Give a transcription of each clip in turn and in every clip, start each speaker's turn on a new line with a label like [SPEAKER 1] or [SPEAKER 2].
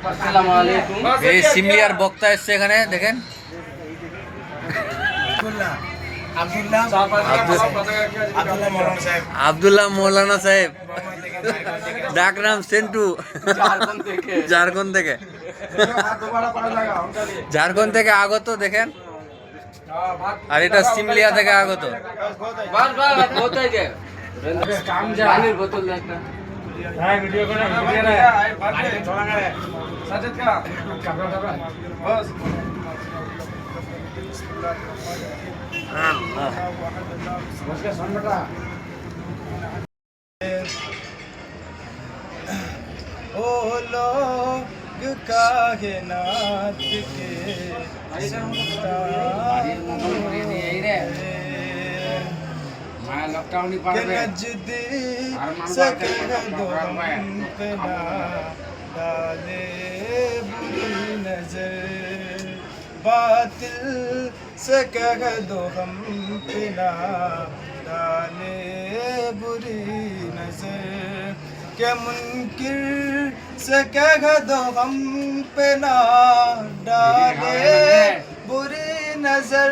[SPEAKER 1] আসসালামু আলাইকুম।
[SPEAKER 2] এই সিমলিয়ার বক্তা এসছে এখানে দেখেন। আব্দুল্লাহ মৌলানা সাহেব, ডাক নাম সেন্টু, ঝাড়খণ্ড থেকে ঝাড়খণ্ড থেকে আগত দেখেন। আর এটা সিমলিয়া থেকে আগত।
[SPEAKER 1] পানির বোতল একটা
[SPEAKER 3] ओ लोग कायनात के नजदी सके दो हम पे ना डाले बुरी नजर, बातिल से कह दो हम पे ना डाले बुरी नजर, के मुनकिर से कह दो हम पे ना डाले बुरी नजर,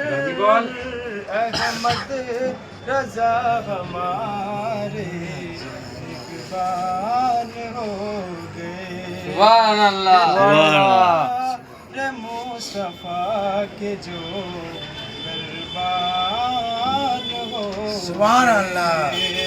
[SPEAKER 3] अहमद रजा हमारे निगरान हो गए। रे मुस्तफा के जो दरबान हो, सुभान अल्लाह।